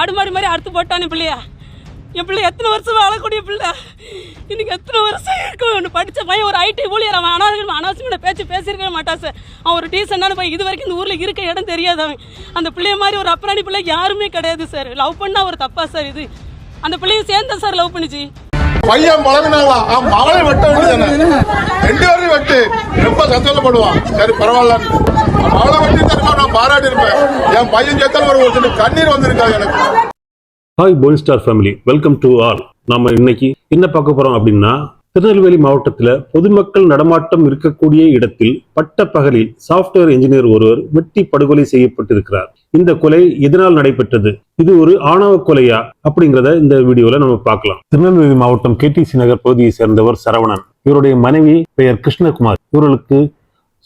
ஆடு மாதிரி அறுத்து போட்டானே பிள்ளையா. என் பிள்ளை எத்தனை வருஷம் வாழக்கூடிய பிள்ளை, இன்னைக்கு எத்தனை வருஷம் இருக்கும். படித்த பையன் ஒரு ஐடி ஊழியர், அவன் அனாவசியமான பேச்சு பேசியிருக்க மாட்டான் சார். அவன் ஒரு டீசெண்டான பையன், இது வரைக்கும் இந்த ஊரில் இருக்க இடம் தெரியாது. அவன் அந்த பிள்ளைய மாதிரி ஒரு அப்புறாணி பிள்ளை யாருமே கிடையாது சார். லவ் பண்ணா ஒரு தப்பா சார் இது. அந்த பிள்ளையும் சேர்ந்தா சார் லவ் பண்ணிச்சு. பையன் பழகினாவா அவளை வெட்ட வேண்டியது, 2 பேரும் வெட்டு ரொம்ப சந்தோஷப்படுவான். சரி பரவாயில்ல, அவளை வெட்டி தருமா நான் பாராட்டி இருப்பேன். என் பையன் சேர்த்தாலும் ஒரு கண்ணீர் வந்திருக்காது எனக்கு. Hi phone star family, welcome to all. நம்ம இன்னைக்கு என்ன பார்க்க போறோம் அப்படின்னா, திருநெல்வேலி மாவட்டத்தில் பொதுமக்கள் நடமாட்டம் இருக்கக்கூடிய இடத்தில் பட்டப்பகலில் சாப்ட்வேர் என்ஜினியர் ஒருவர் வெட்டி படுகொலை செய்யப்பட்டிருக்கிறார். இந்த கொலை எதனால் நடைபெற்றது, இது ஒரு ஆணவ கொலையா அப்படிங்கிறத இந்த வீடியோல நம்ம பார்க்கலாம். திருநெல்வேலி மாவட்டம் கேடிசி நகர் பகுதியை சேர்ந்தவர் சரவணன். இவருடைய மனைவி பெயர் கிருஷ்ணகுமார். இவர்களுக்கு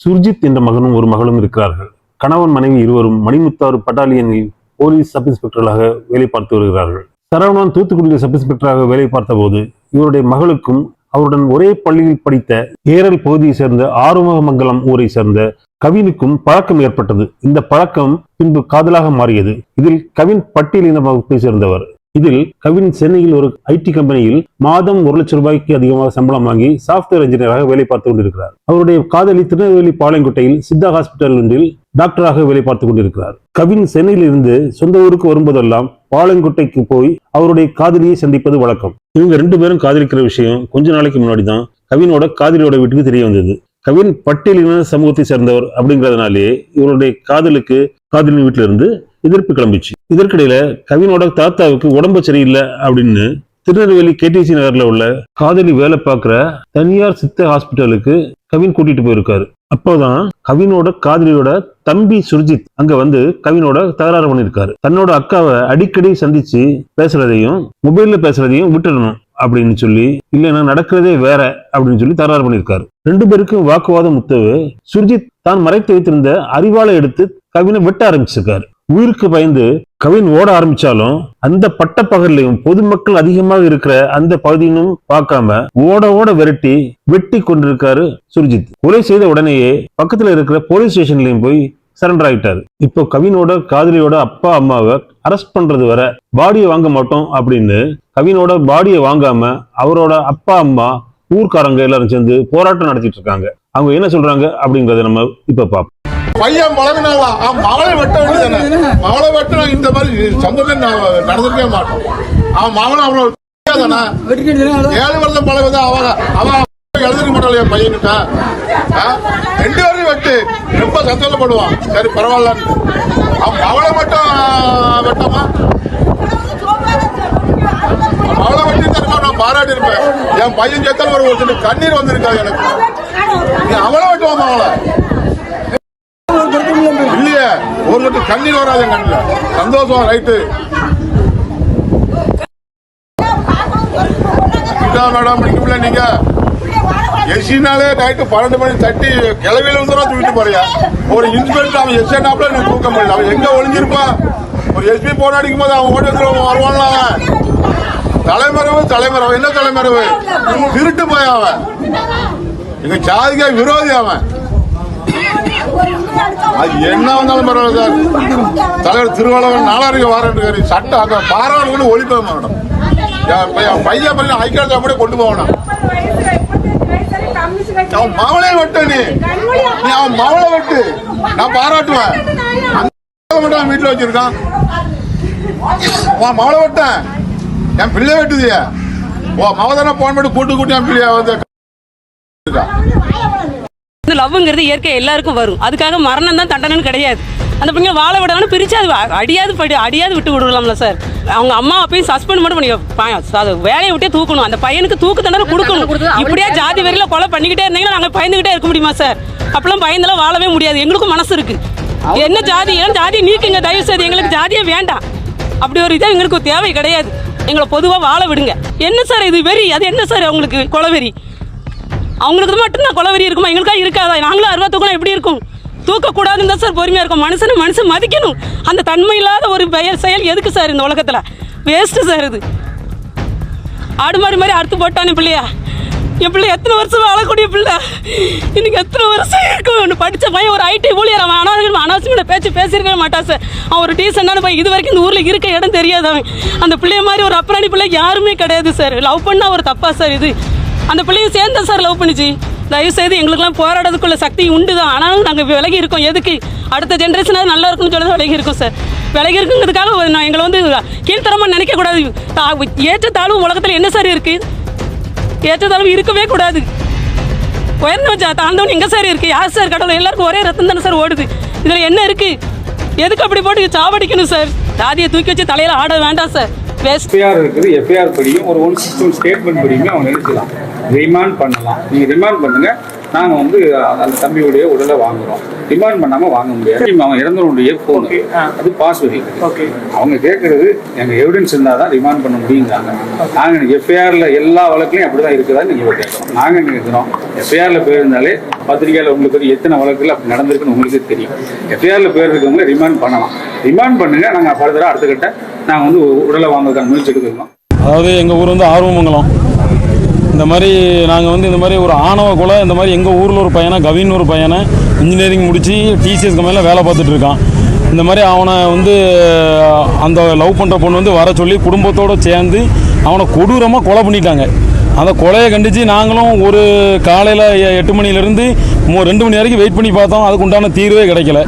சுர்ஜித் என்ற மகனும் ஒரு மகளும் இருக்கிறார்கள். கணவன் மனைவி இருவரும் மணிமுத்தாறு பட்டாலியனில் போலீஸ் சப் இன்ஸ்பெக்டர்களாக வேலை பார்த்து வருகிறார்கள். சரவணன் தூத்துக்குடியில் சப் இன்ஸ்பெக்டராக வேலை பார்த்த போது இவருடைய மகளுக்கும் அவருடன் ஒரே பள்ளியில் படித்த ஏரல் பகுதியை சேர்ந்த ஆறுமுகமங்கலம் ஊரை சேர்ந்த கவினுக்கும் பழக்கம் ஏற்பட்டது. இந்த பழக்கம் பின்பு காதலாக மாறியது. இதில் கவின் பட்டியலின வகுப்பை சேர்ந்தவர். இதில் கவின் சென்னையில் ஒரு ஐடி கம்பெனியில் மாதம் 1 லட்சம் ரூபாய்க்கு அதிகமாக சம்பளம் வாங்கி சாப்ட்வேர் இன்ஜினியராக வேலை பார்த்து கொண்டிருக்கிறார். அவருடைய காதலி திருநெல்வேலி பாளையங்கோட்டையில் சித்தா ஹாஸ்பிட்டல் ஒன்றில் டாக்டராக வேலை பார்த்துக் கொண்டிருக்கிறார். கவின் சென்னையில் இருந்து சொந்த ஊருக்கு வரும்போதெல்லாம் பாளையங்கோட்டைக்கு போய் அவருடைய காதலியை சந்திப்பது வழக்கம். இவங்க 2 பேரும் காதலிக்கிற விஷயம் கொஞ்ச நாளைக்கு முன்னாடி தான் கவினோட காதலியோட வீட்டுக்கு தெரிய வந்தது. கவின் பட்டியலின சமூகத்தை சேர்ந்தவர் அப்படிங்கிறதுனாலே இவருடைய காதலுக்கு காதலின் வீட்டில இருந்து எதிர்ப்பு கிளம்பிச்சு. இதற்கிடையில கவினோட தாத்தாவுக்கு உடம்பு சரியில்லை அப்படின்னு திருநெல்வேலி கேடிசி நகர்ல உள்ள காதலி வேலை பார்க்கிற தனியார் சித்த ஹாஸ்பிட்டலுக்கு கவின் கூட்டிட்டு போயிருக்காரு. அப்போதான் கவினோட காதலியோட தம்பி சுர்ஜித் அங்க வந்து கவினோட தகராறு பண்ணிருக்காரு. தன்னோட அக்காவை அடிக்கடி சந்திச்சு பேசுறதையும் மொபைல்ல பேசுறதையும் விட்டுடணும் அப்படின்னு சொல்லி, இல்லைன்னா நடக்கிறதே வேற அப்படின்னு சொல்லி தகராறு பண்ணிருக்காரு. 2 பேருக்கும் வாக்குவாதம் முத்தவு சுர்ஜித் தான் மறைத்து வைத்திருந்த அரிவாளை எடுத்து கவினை வெட்ட ஆரம்பிச்சிருக்காரு. உயிருக்கு பயந்து கவின் ஓட ஆரம்பிச்சாலும் அந்த பட்டப்பகல்லையும் பொதுமக்கள் அதிகமாக இருக்கிற அந்த பகுதியிலும் பார்க்காம ஓட விரட்டி வெட்டி கொண்டிருக்காரு சுர்ஜித். கொலை செய்த உடனேயே பக்கத்துல இருக்கிற போலீஸ் ஸ்டேஷன்லயும் போய் சரண்டர் ஆயிட்டாரு. இப்போ கவினோட காதலியோட அப்பா அம்மாவை அரெஸ்ட் பண்றது வர பாடியை வாங்க மாட்டோம் அப்படின்னு கவினோட பாடியை வாங்காம அவரோட அப்பா அம்மா ஊர்க்காரங்க எல்லாரும் சேர்ந்து போராட்டம் நடத்திட்டு இருக்காங்க. அவங்க என்ன சொல்றாங்க அப்படிங்கறத நம்ம இப்ப பார்ப்போம். பையன் பழகினாவா அவளை வெட்ட வேண்டியது, அவளை வெட்டினா இந்த மாதிரி சந்தோஷம் நடந்திருக்கவே மாட்டோம். அவன் மகனும் அவ்வளோ 7 வருஷம் பழகுது. அவன் எழுதிருக்க மாட்டாள் என் பையன்கிட்ட. 2 பேரும் வெட்டு ரொம்ப சந்தோஷப்படுவான். சரி பரவாயில்ல, அவளை மட்டும் வெட்டமா அவளை வெட்டி தருமா நான் பாராட்டி இருப்பேன். என் பையன் சேர்த்தாலும் ஒரு கண்ணீர் வந்திருக்காது எனக்கு. அவளை வெட்டுவாமா, அவளை இல்லையே ஒரு மட்டும் கண்ணீர் வராது என் கண்ணுல. சந்தோஷம் ரைட்டு மேடம். பிடிக்கல நீங்க எஸ்சினாலே நைட்டு 12 மணி தட்டி கிளவியில வந்து தூக்கிட்டு போறியா? ஒரு இன்ஸ்பெக்டர் அவன் எஸ்என்னாப்ல நீ தூக்க முடியல. அவன் எங்க ஒளிஞ்சிருப்பான்? ஒரு எஸ்பி போன் அடிக்கும் போது அவன் ஓடி வந்து வருவான்ல. அவன் தலைமறைவு என்ன தலைமறைவு? திருட்டு போய் அவன் எங்க ஜாதிகா விரோதி. அவன் அது என்ன வந்தாலும் பரவாயில்ல சார். தலைவர் திருவாளர் 4 வாரண்டு சட்டம் அங்க பாராளுமன்ற ஒளிப்பேன் மேடம். பையன் பண்ணி ஐக்கிய கூட கொண்டு போகணும். அவன் மவளை வெட்ட, நீ அவன் மவளை வெட்டு நான் பாராட்டுவேன். மட்டும் வீட்டுல வச்சிருக்கான். அவன் மவளை வெட்டேன், என் பிள்ளை வெட்டுதியா? ஓ மவதான போன் பண்ணி கூட்டு என் பிள்ளைய வந்து. லவ்ங்கிறது இயற்கை எல்லாருக்கும் வரும். அதுக்காக மரணம் தான் தண்டனைன்னு கிடையாது. அந்த பிள்ளைங்க வாழ விடணும் பிரிச்சு அது அடியாது விட்டு விடலாம்ல சார். அவங்க அம்மா அப்பயும் சஸ்பெண்ட் மட்டும் பண்ணி வேலையை விட்டே தூக்கணும். அந்த பையனுக்கு தூக்கு தண்டனை கொடுக்கணும். இப்படியே ஜாதி வெறியில கொலை பண்ணிக்கிட்டே இருந்தீங்கன்னா நாங்கள் பயந்துகிட்டே இருக்க முடியுமா சார்? அப்பெல்லாம் பயந்தெல்லாம் வாழவே முடியாது. எங்களுக்கும் மனசு இருக்கு. என்ன ஜாதியை நீக்குங்க தயவு செய்து. எங்களுக்கு ஜாதியே வேண்டாம். அப்படி ஒரு இதை எங்களுக்கு தேவை கிடையாது. எங்களை பொதுவாக வாழ விடுங்க. என்ன சார் இது வெறி? அது என்ன சார் அவங்களுக்கு கொலவெறி? அவங்களுக்கு மட்டும்தான் கொலவெறி இருக்குமா? எங்களுக்கா இருக்காதா? நாங்களும் 60 தூக்கணும் எப்படி இருக்கும்? தூக்கக்கூடாதுன்னு தான் சார் பொறுமையாக இருக்கும். மனுஷன் மதிக்கணும். அந்த தன்மை இல்லாத ஒரு செயல் எதுக்கு சார் இந்த உலகத்தில்? வேஸ்ட்டு சார் இது. ஆடு மாதிரி அறுத்து போட்டானே பிள்ளையா. என் பிள்ளை எத்தனை வருஷம் வாழக்கூடிய பிள்ளை, இன்னைக்கு எத்தனை வருஷம் இருக்கும். படித்த பையன் ஒரு ஐடி ஊழியர், அவன் அனாவசியமான பேச்சு பேசியிருக்கவே மாட்டான் சார். அவன் ஒரு டீசெண்டான பையன், இது வரைக்கும் இந்த ஊரில் இருக்க இடம் தெரியாது. அவன் அந்த பிள்ளைய மாதிரி ஒரு அப்புறாணி பிள்ளை யாருமே கிடையாது சார். லவ் பண்ணால் ஒரு தப்பா சார் இது. அந்த பிள்ளையும் சேர்ந்தா சார் லவ் பண்ணிச்சு. தயவுசெய்து எங்களுக்குலாம் போராடுறதுக்குள்ள சக்தி உண்டு தான், ஆனாலும் நாங்கள் விலகி இருக்கோம். எதுக்கு? அடுத்த ஜென்ரேஷனாவது நல்லா இருக்குன்னு சொல்லி தான் விலகி இருக்கோம் சார். விலகி இருக்குங்கிறதுக்காக எங்களை வந்து கீழ்த்தரமாக நினைக்கக்கூடாது. ஏற்றத்தாழ்வு உலகத்தில் என்ன சார் இருக்குது? ஏற்றத்தாழ்வு இருக்கவே கூடாது. உயர்ந்து வச்சா தாழ்ந்தவன் எங்கே சார் இருக்குது? யார் சார் கடவுள்? எல்லாருக்கும் ஒரே ரத்தம் தானே சார் ஓடுது. இதில் என்ன இருக்குது? எதுக்கு அப்படி போட்டு சாவடிக்கணும் சார்? ஜாதியை தூக்கி வச்சு தலையில் ஆட வேண்டாம் சார். எஃப்ஐஆர் இருக்குது. எஃப்ஐஆர் படியும் ஒரு 161 ஸ்டேட்மெண்ட் படியுமே அவங்க நினைக்கலாம், ரிமாண்ட் பண்ணலாம். நீங்கள் ரிமாண்ட் பண்ணுங்க, நாங்கள் வந்து அந்த தம்பியுடைய உடலை வாங்குறோம். ரிமாண்ட் பண்ணாமல் வாங்க முடியாது. அவன் இறந்தவனுடைய ஃபோன் அது பாஸ்வேர்டு. அவங்க கேட்கறது எங்கள் எவிடன்ஸ் இருந்தால் தான் ரிமாண்ட் பண்ண முடியுங்கிறாங்க. நாங்கள் எஃப்ஐஆரில் எல்லா வழக்குலையும் அப்படி தான் இருக்குதான்னு நீங்கள் கேட்குறோம். நாங்கள் நினைக்கிறோம் எஃப்ஐஆரில் போயிருந்தாலே பத்திரிகையில் உங்களுக்கு எத்தனை வழக்குகள் அப்படி நடந்திருக்குன்னு உங்களுக்கு தெரியும். எஃப்ஐஆரில் போயிருக்கவங்க ரிமாண்ட் பண்ணலாம். ரிமாண்ட் பண்ணுங்க, நாங்கள் ஃபர்தராக அடுத்த கட்ட நாங்கள் வந்து உடலை வாங்குறதுக்கான முயற்சி எடுத்துருக்கோம். அதாவது எங்கள் ஊர் வந்து ஆர்வமங்கலம். இந்த மாதிரி நாங்கள் வந்து இந்த மாதிரி ஒரு ஆணவ கொலை, இந்த மாதிரி எங்கள் ஊரில் ஒரு பையனை, கவின் ஒரு பையனை இன்ஜினியரிங் முடித்து டிசிஎஸ் கம்பெனியில் வேலை பார்த்துட்டு இருக்கான். இந்த மாதிரி அவனை வந்து அந்த லவ் பண்ணுற பொண்ணு வந்து வர சொல்லி குடும்பத்தோடு சேர்ந்து அவனை கொடூரமாக கொலை பண்ணிட்டாங்க. அந்த கொலையை கண்டித்து நாங்களும் ஒரு காலையில் 8 மணிலேருந்து 2 மணி வரைக்கும் வெயிட் பண்ணி பார்த்தோம். அதுக்கு உண்டான தீர்வே கிடைக்கல.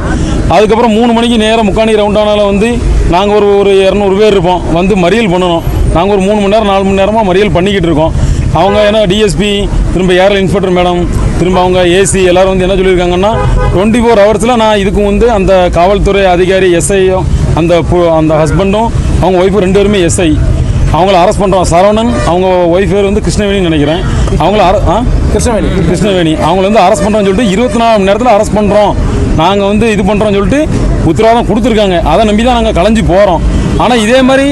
அதுக்கப்புறம் 3 மணிக்கு நேரம் முக்காணி ரவுண்டானால வந்து நாங்கள் ஒரு 200 பேர் இருப்போம், வந்து மறியல் பண்ணணும். நாங்கள் ஒரு 3 மணி நேரம் 4 மணி நேரமாக மறியல் பண்ணிக்கிட்டு இருக்கோம். அவங்க ஏன்னா டிஎஸ்பி, திரும்ப ஏர்லைன் இன்ஸ்பெக்டர் மேடம், திரும்ப அவங்க ஏசி எல்லோரும் வந்து என்ன சொல்லியிருக்காங்கன்னா 24 ஹவர்ஸில் நான் இதுக்கு வந்து அந்த காவல்துறை அதிகாரி எஸ்ஐயும் அந்த ஹஸ்பண்டும் அவங்க ஒய்ஃபு 2 பேருமே எஸ்ஐ, அவங்கள அரெஸ்ட் பண்ணுறோம். சரவணன், அவங்க ஒய்ஃப் பேர் வந்து கிருஷ்ணவேணின்னு நினைக்கிறேன். அவங்கள கிருஷ்ணவேணி அவங்கள வந்து அரெஸ்ட் பண்ணுறோன்னு சொல்லிட்டு 24 மணி நேரத்தில் அரெஸ்ட் பண்ணுறோம், நாங்கள் வந்து இது பண்ணுறோன்னு சொல்லிட்டு உத்தரவாதம் கொடுத்துருக்காங்க. அதை நம்பி தான் நாங்கள் கலைஞ்சி போகிறோம். ஆனால் இதே மாதிரி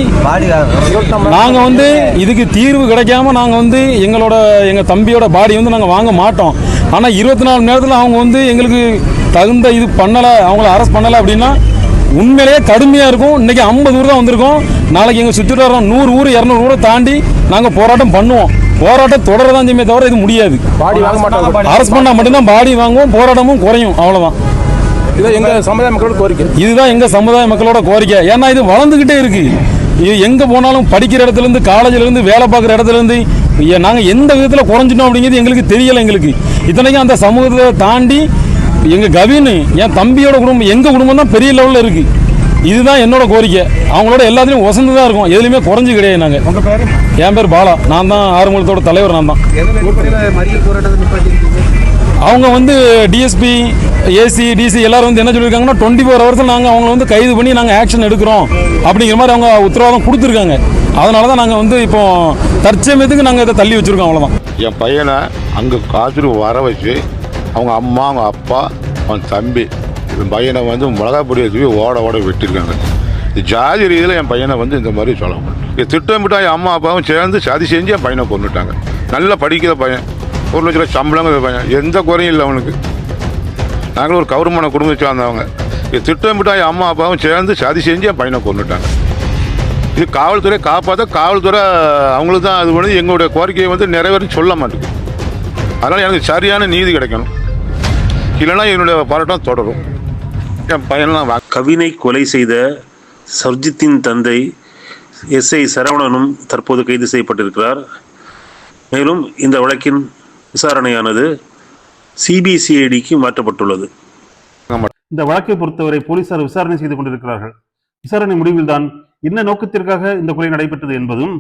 நாங்கள் வந்து இதுக்கு தீர்வு கிடைக்காம நாங்கள் வந்து எங்கள் தம்பியோட பாடி வந்து நாங்கள் வாங்க மாட்டோம். ஆனால் 24 மணி நேரத்தில் அவங்க வந்து எங்களுக்கு தகுந்த இது பண்ணலை, அவங்கள அரெஸ்ட் பண்ணலை அப்படின்னா உண்மையிலேயே கடுமையாக இருக்கும். இன்றைக்கி 50 ஊர் தான் வந்திருக்கோம். நாளைக்கு எங்கள் சுற்றி வர 100 ஊர் 200 ஊரை தாண்டி நாங்கள் போராட்டம் பண்ணுவோம். போராட்டம் தொடரதான் செய்யுமே தவிர இது முடியாது. பாடி வாங்க மாட்டோம். அரெஸ்ட் பண்ணால் மட்டும்தான் பாடி வாங்குவோம், போராட்டமும் குறையும், அவ்வளோதான். இதுதான் எங்கள் சமுதாய மக்களோட கோரிக்கை. இதுதான் எங்கள் சமுதாய மக்களோட கோரிக்கை. ஏன்னா இது வளர்ந்துக்கிட்டே இருக்குது. இது எங்கே போனாலும் படிக்கிற இடத்துலேருந்து, காலேஜிலேருந்து, வேலை பார்க்குற இடத்துலேருந்து நாங்கள் எந்த விதத்தில் குறைஞ்சிட்டோம் அப்படிங்கிறது எங்களுக்கு தெரியலை. எங்களுக்கு இத்தனைக்கும் அந்த சமூகத்தை தாண்டி எங்கள் கவின், என் தம்பியோட குடும்பம், எங்கள் குடும்பம் தான் பெரிய லெவலில் இருக்குது. இதுதான் என்னோட கோரிக்கை. அவங்களோட எல்லாத்துலேயும் வசந்து தான் இருக்கும், எதுலையுமே குறைஞ்சி கிடையாது. நாங்கள் உங்கள் பேர்? என் பேர் பாலா. நான் தான் ஆறுமுகத்தோட தலைவர். நான் தான். அவங்க வந்து டிஎஸ்பி, ஏசி, டிசி எல்லாரும் வந்து என்ன சொல்லியிருக்காங்கன்னா 24 ஹவர்ஸில் நாங்கள் அவங்கள வந்து கைது பண்ணி நாங்கள் ஆக்ஷன் எடுக்கிறோம் அப்படிங்கிற மாதிரி அவங்க உத்தரவாதம் கொடுத்துருக்காங்க. அதனால தான் நாங்கள் வந்து இப்போ தற்சமயத்துக்கு நாங்கள் இதை தள்ளி வச்சுருக்கோம், அவ்வளோதான். என் பையனை அங்கே காத்துட்டு வர வச்சு அவங்க அம்மா, அவங்க அப்பா, அவன் தம்பி, என் பையனை வந்து மிளகா பொடியை தூக்கி ஓட வெட்டியிருக்காங்க. ஜாதி ரீதியில் என் பையனை வந்து இந்த மாதிரி சொல்ல மாட்டேன். திட்டமிட்டா என் அம்மா அப்பாவும் சேர்ந்து சதி செஞ்சு என் பையனை கொண்டுட்டாங்க. நல்லா படிக்கிற பையன், 1 லட்ச ரூபாய் சம்பளங்கிற பையன், எந்த குறையும் இல்லை அவனுக்கு. நாங்களும் ஒரு கௌரவமான குடும்பத்தை சார்ந்தவங்க. திட்டமிட்டா என் அம்மா அப்பாவும் சேர்ந்து சதி செஞ்சு என் பையனை கொண்டுட்டாங்க. இது காவல்துறை காப்பாற்ற, காவல்துறை அவங்களுக்கு தான் அது பண்ணி எங்களுடைய கோரிக்கையை வந்து நிறைவேறி சொல்ல மாட்டேங்குது. அதனால் எனக்கு சரியான நீதி கிடைக்கணும், இல்லைன்னா என்னுடைய போராட்டம் தொடரும். என் பையன்லாம் கவினை கொலை செய்த சர்ஜித்தின் தந்தை எஸ்ஐ சரவணனும் தற்போது கைது செய்யப்பட்டிருக்கிறார். மேலும் இந்த வழக்கின் விசாரணையானது சிபிசிஐடிக்கு மாற்றப்பட்டுள்ளது. இந்த வழக்கை பொறுத்தவரை போலீசார் விசாரணை செய்து கொண்டிருக்கிறார்கள். விசாரணை முடிவில்தான் என்ன நோக்கத்திற்காக இந்த கொலை நடைபெற்றது என்பதும்,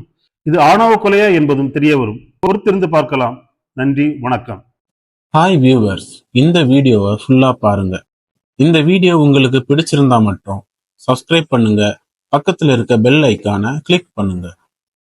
இது ஆணவ கொலையா என்பதும் தெரிய வரும். பொறுத்திருந்து பார்க்கலாம். நன்றி, வணக்கம். ஹாய் வியூவர்ஸ், இந்த வீடியோவை ஃபுல்லா பாருங்க. இந்த வீடியோ உங்களுக்கு பிடிச்சிருந்தா மட்டும் சப்ஸ்கிரைப் பண்ணுங்க, பக்கத்துல இருக்க பெல் ஐக்கானை கிளிக் பண்ணுங்க.